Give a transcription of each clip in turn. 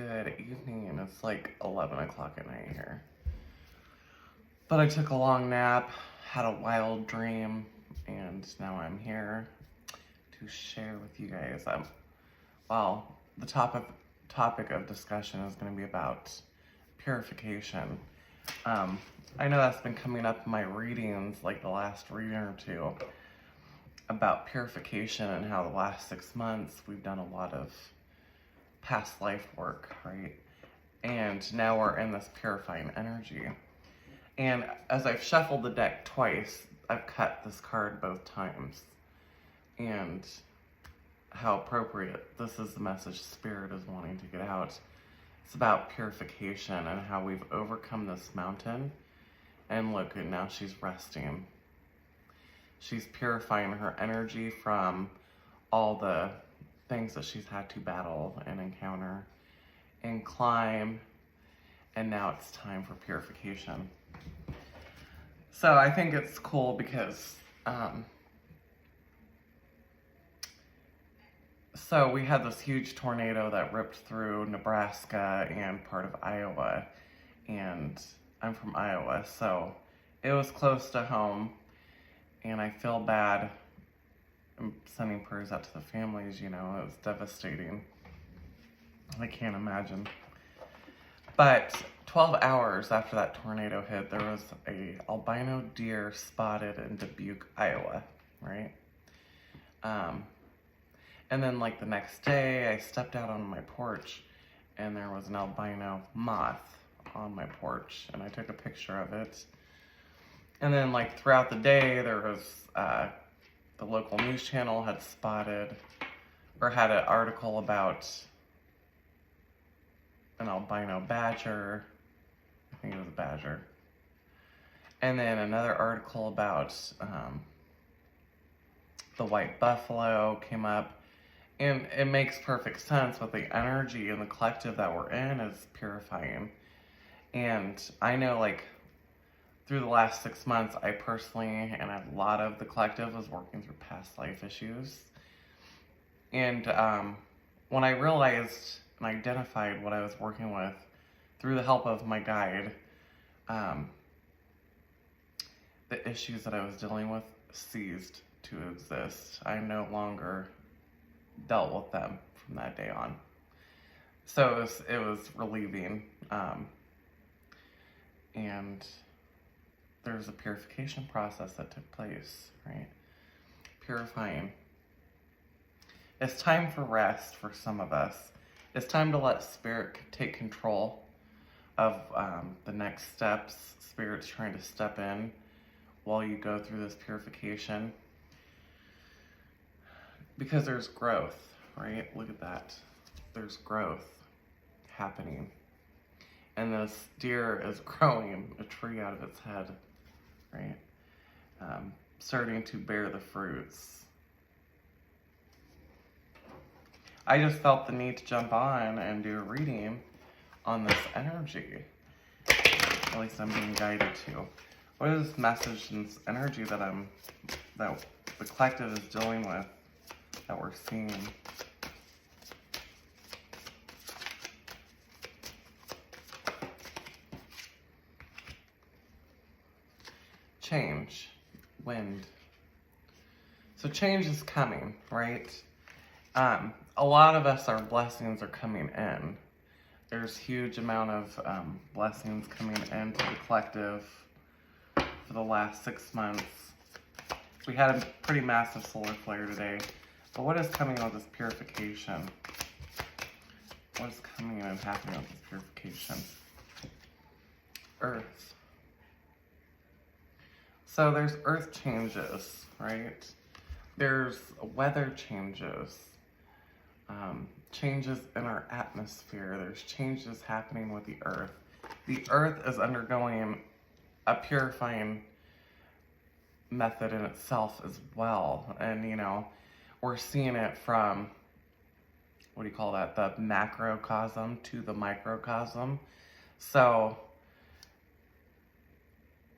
good evening. It's like 11 o'clock at night here. But I took a long nap, had a wild dream, and now I'm here to share with you guys. Well, the topic of discussion is going to be about purification. I know that's been coming up in my readings, like the last reading or two, about purification and how the last 6 months we've done a lot of past life work, right? And now we're in this purifying energy. And as I've shuffled the deck twice, I've cut this card both times. And how appropriate. This is the message Spirit is wanting to get out. It's about purification and how we've overcome this mountain. And look, and now she's resting. She's purifying her energy from all the things that she's had to battle and encounter and climb. And now it's time for purification. So I think it's cool because so we had this huge tornado that ripped through Nebraska and part of Iowa, and I'm from Iowa, so it was close to home, and I feel bad. I'm sending prayers out to the families, you know, it was devastating. I can't imagine. But 12 hours after that tornado hit, there was a albino deer spotted in Dubuque, Iowa, right? And then like the next day, I stepped out on my porch and there was an albino moth on my porch, and I took a picture of it. And then like throughout the day, there was the local news channel had spotted or had an article about an albino badger. I think it was a badger. And then another article about the white buffalo came up. And it makes perfect sense with the energy and the collective that we're in is purifying. And I know, like, through the last 6 months, I personally, and a lot of the collective, was working through past life issues. And when I realized and identified what I was working with through the help of my guide, the issues that I was dealing with ceased to exist. I no longer dealt with them from that day on. So it was relieving. And there's a purification process that took place, right? Purifying. It's time for rest for some of us. It's time to let Spirit take control of the next steps. Spirit's trying to step in while you go through this purification. Because there's growth, right? Look at that. There's growth happening. And this deer is growing a tree out of its head, right? Starting to bear the fruits. I just felt the need to jump on and do a reading on this energy. At least I'm being guided to. What is this message and this energy that the collective is dealing with, that we're seeing? Change. Wind. So change is coming, right? A lot of us, our blessings are coming in. There's huge amount of blessings coming into the collective for the last 6 months. We had a pretty massive solar flare today. But what is coming with this purification? What is coming in and happening with this purification? Earth. So there's earth changes, right? There's weather changes. Changes in our atmosphere. There's changes happening with the earth. The earth is undergoing a purifying method in itself as well. And, you know, we're seeing it from, what do you call that? The macrocosm to the microcosm. So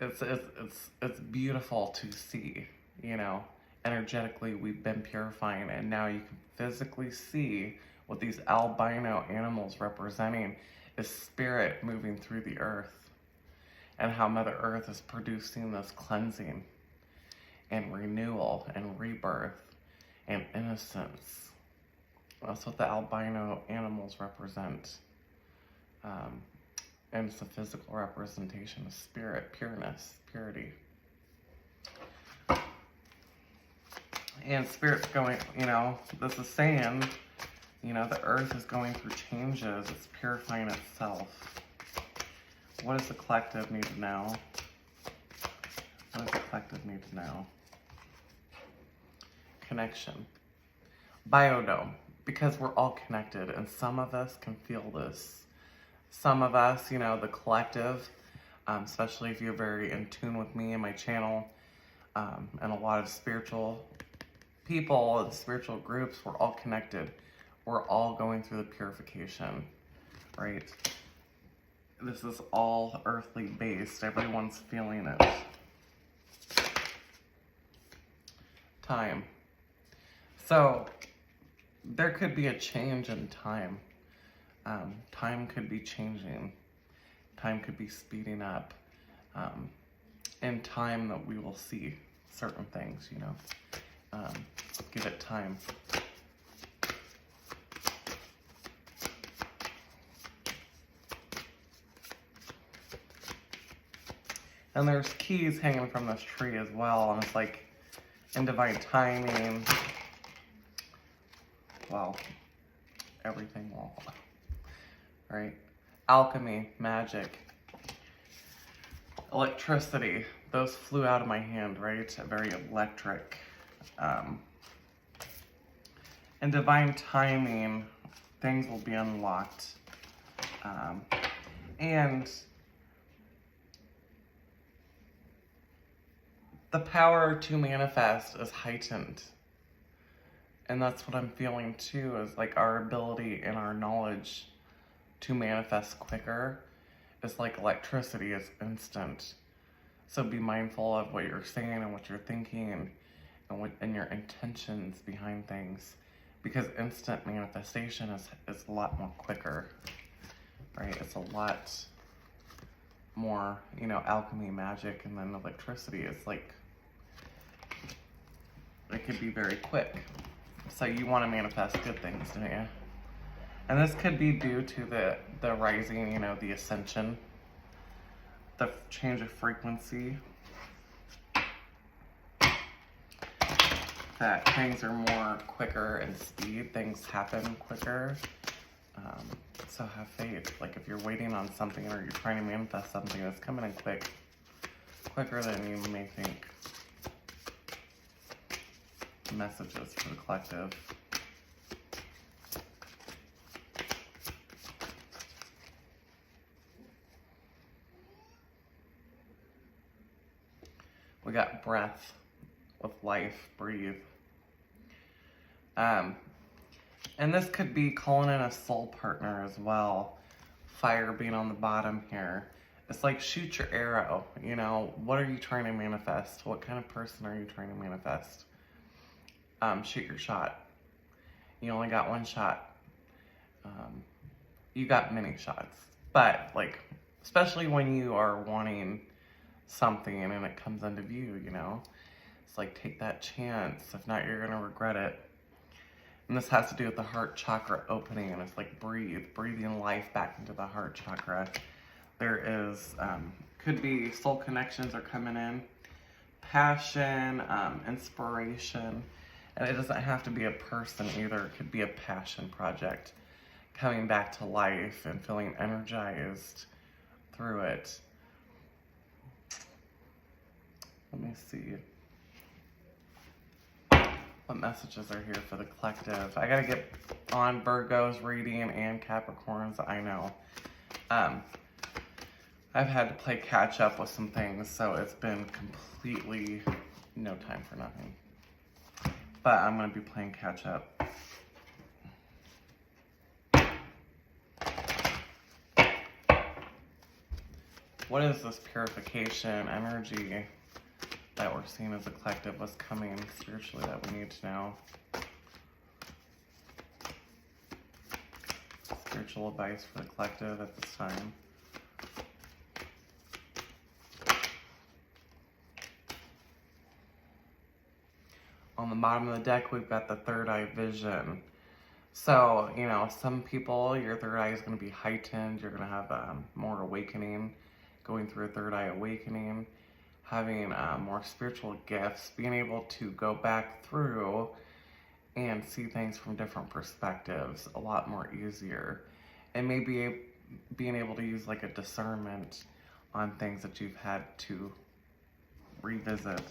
it's beautiful to see, you know. Energetically, we've been purifying, and now you can physically see what these albino animals representing is spirit moving through the earth, and how Mother Earth is producing this cleansing and renewal and rebirth and innocence. That's what the albino animals represent. And it's a physical representation of spirit, pureness, purity. And spirit's going, this is saying, the earth is going through changes. It's purifying itself. What does the collective need to know? What does the collective need to know? Connection. Biodome. Because we're all connected, and some of us can feel this. Some of us, the collective, especially if you're very in tune with me and my channel, and a lot of spiritual people and spiritual groups, we're all connected. We're all going through the purification, right? This is all earthly based. Everyone's feeling it. Time. So, there could be a change in time. Time could be changing. Time could be speeding up. In time that we will see certain things, give it time. And there's keys hanging from this tree as well, and it's like in divine timing. Well, everything will, right? Alchemy, magic, electricity. Those flew out of my hand, right? Very electric. In divine timing, things will be unlocked. And the power to manifest is heightened. And that's what I'm feeling too, is like our ability and our knowledge to manifest quicker is like electricity, is instant. So be mindful of what you're saying and what you're thinking and your intentions behind things, because instant manifestation is a lot more quicker, right? It's a lot more, alchemy, magic, and then electricity is like, it could be very quick. So you want to manifest good things, don't you? And this could be due to the rising, the ascension, the change of frequency, that things are more quicker in speed, things happen quicker. So have faith. Like if you're waiting on something or you're trying to manifest something that's coming in quicker than you may think. Messages for the collective. We got breath with life, breathe. And this could be calling in a soul partner as well. Fire being on the bottom here. It's like shoot your arrow, what are you trying to manifest? What kind of person are you trying to manifest? Shoot your shot. You only got one shot. You got many shots. But like, especially when you are wanting something and it comes into view, it's like take that chance. If not, you're gonna regret it. And this has to do with the heart chakra opening, and it's like breathing life back into the heart chakra. There is, could be soul connections are coming in, passion, inspiration, and it doesn't have to be a person either. It could be a passion project, coming back to life and feeling energized through it. Let me see. What messages are here for the collective? I gotta get on Virgos reading and Capricorns, I know. I've had to play catch up with some things, so it's been completely no time for nothing. But I'm gonna be playing catch up. What is this purification energy that we're seeing as a collective? What's coming spiritually that we need to know? spiritual advice for the collective at this time. On the bottom of the deck, we've got the third eye vision. So, you know, some people, your third eye is going to be heightened. You're going to have more awakening, going through a third eye awakening, having more spiritual gifts, being able to go back through and see things from different perspectives a lot more easier. And maybe being able to use like a discernment on things that you've had to revisit.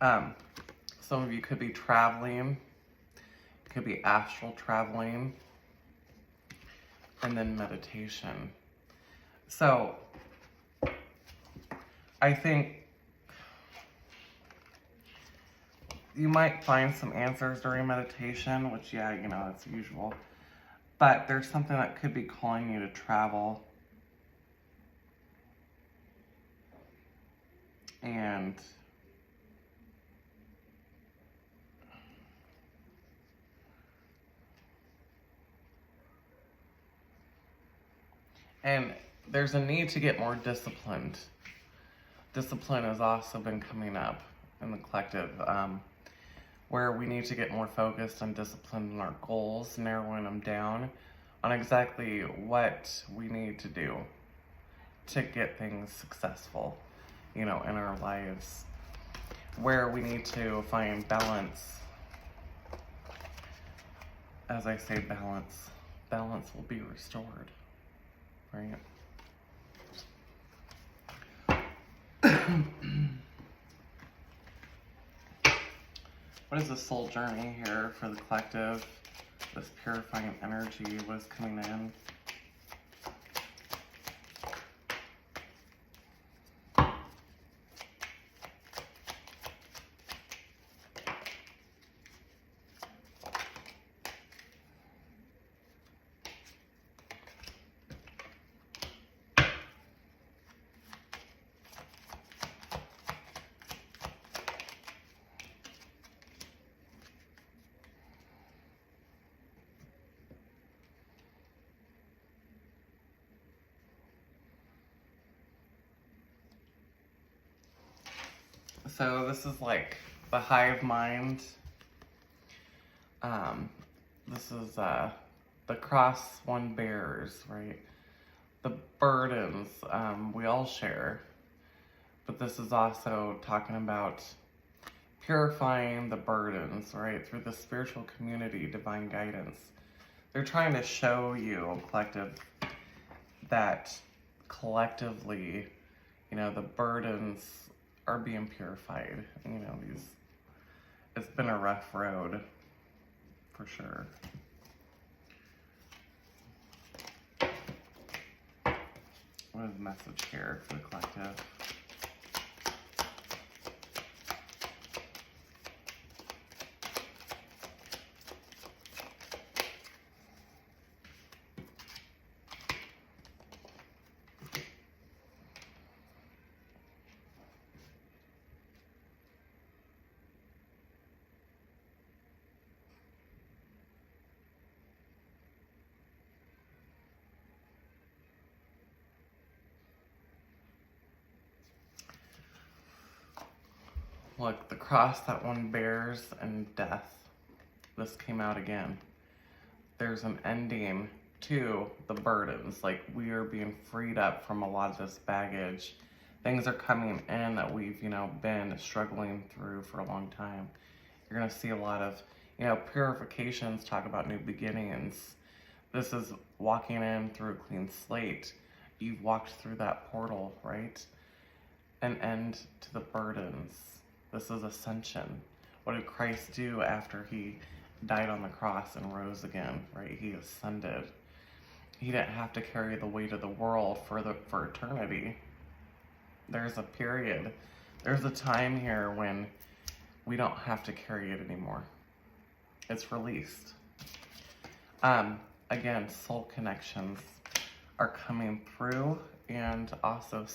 Some of you could be traveling, could be astral traveling, and then meditation. So I think you might find some answers during meditation, which, yeah, you know, that's usual. But there's something that could be calling you to travel. And there's a need to get more disciplined. Discipline has also been coming up in the collective, where we need to get more focused and disciplined in our goals, narrowing them down on exactly what we need to do to get things successful, you know, in our lives, where we need to find balance. As I say, balance will be restored, right? What is the soul journey here for the collective? This purifying energy was coming in. So this is like the hive mind. This is the cross one bears, right? The burdens we all share. But this is also talking about purifying the burdens, right? Through the spiritual community, divine guidance. They're trying to show you, collective, that collectively, you know, the burdens are being purified. You know, it's been a rough road, for sure. What is the message here for the collective? Look, the cross that one bears and death. This came out again. There's an ending to the burdens. Like, we are being freed up from a lot of this baggage. Things are coming in that we've, you know, been struggling through for a long time. You're going to see a lot of, you know, purifications talk about new beginnings. This is walking in through a clean slate. You've walked through that portal, right? An end to the burdens. This is Ascension. What did Christ do after he died on the cross and rose again, right? He ascended. He didn't have to carry the weight of the world for eternity. There's a period. There's a time here when we don't have to carry it anymore. It's released. Again, soul connections are coming through, and also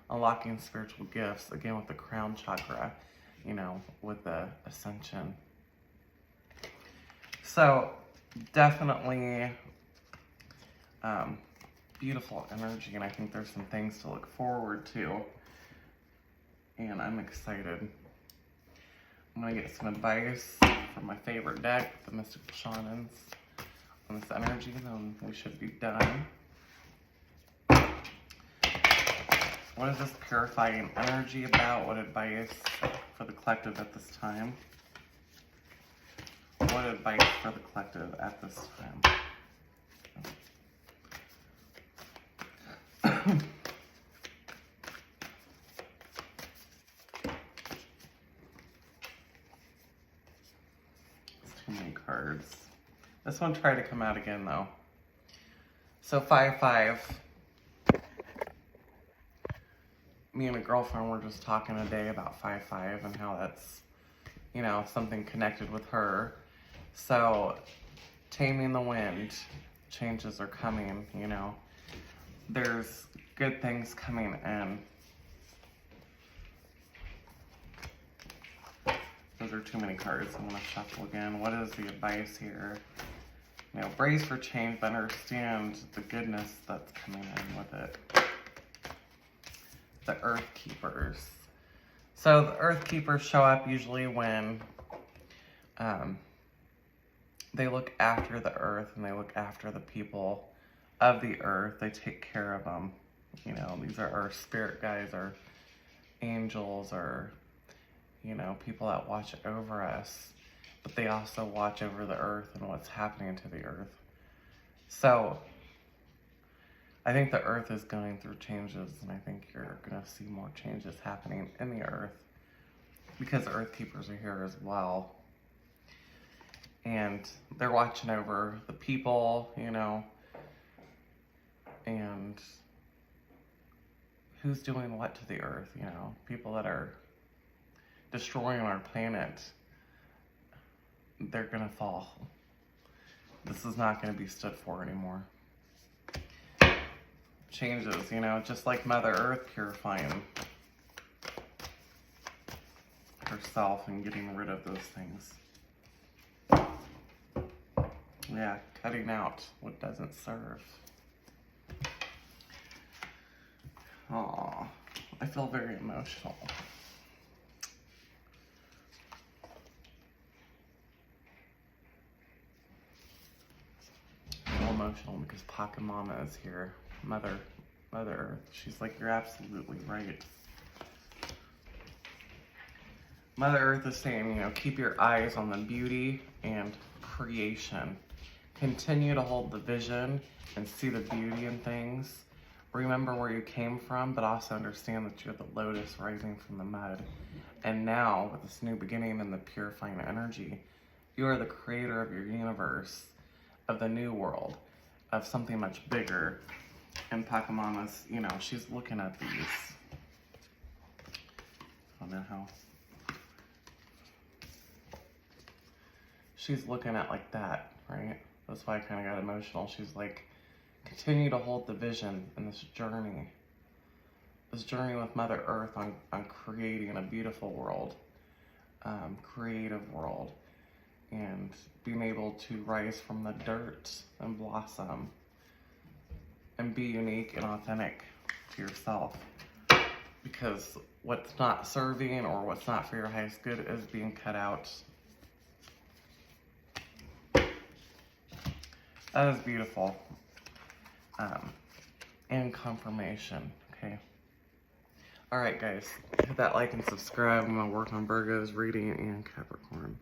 unlocking spiritual gifts, again with the crown chakra, you know, with the Ascension. So definitely beautiful energy, and I think there's some things to look forward to, and I'm excited. I'm gonna get some advice from my favorite deck, the Mystical Shamans, on this energy, and then we should be done. What is this purifying energy about? What advice for the collective at this time? What advice for the collective at this time? Too many cards. This one tried to come out again though. So 5-5. Me and a girlfriend were just talking today about 5-5 and how that's, you know, something connected with her. So taming the wind, changes are coming, you know. There's good things coming in. Those are too many cards. I'm going to shuffle again. What is the advice here? You know, brace for change, but understand the goodness that's coming in with it. The Earth Keepers. So the Earth Keepers show up usually when they look after the Earth and they look after the people of the Earth. They take care of them. You know, these are our spirit guides, our angels, or, you know, people that watch over us. But they also watch over the Earth and what's happening to the Earth. So I think the Earth is going through changes, and I think you're going to see more changes happening in the Earth because the Earth Keepers are here as well. And they're watching over the people, you know, and who's doing what to the Earth, you know, people that are destroying our planet, they're going to fall. This is not going to be stood for anymore. Changes, you know, just like Mother Earth purifying herself and getting rid of those things. Yeah, cutting out what doesn't serve. Aw, I feel very emotional. I feel emotional because Pocket Mama is here. Mother Earth. She's like, you're absolutely right. Mother Earth is saying, you know, keep your eyes on the beauty and creation. Continue to hold the vision and see the beauty in things. Remember where you came from, but also understand that you're the lotus rising from the mud. And now, with this new beginning and the purifying energy, you are the creator of your universe, of the new world, of something much bigger. And Pachamama's, you know, she's looking at these. I don't know how. She's looking at like that, right? That's why I kind of got emotional. She's like, continue to hold the vision in this journey with Mother Earth on creating a beautiful world, creative world, and being able to rise from the dirt and blossom and be unique and authentic to yourself. Because what's not serving or what's not for your highest good is being cut out. That is beautiful. And confirmation, okay? Alright guys, hit that like and subscribe. I'm going to work on Virgo's reading and Capricorn.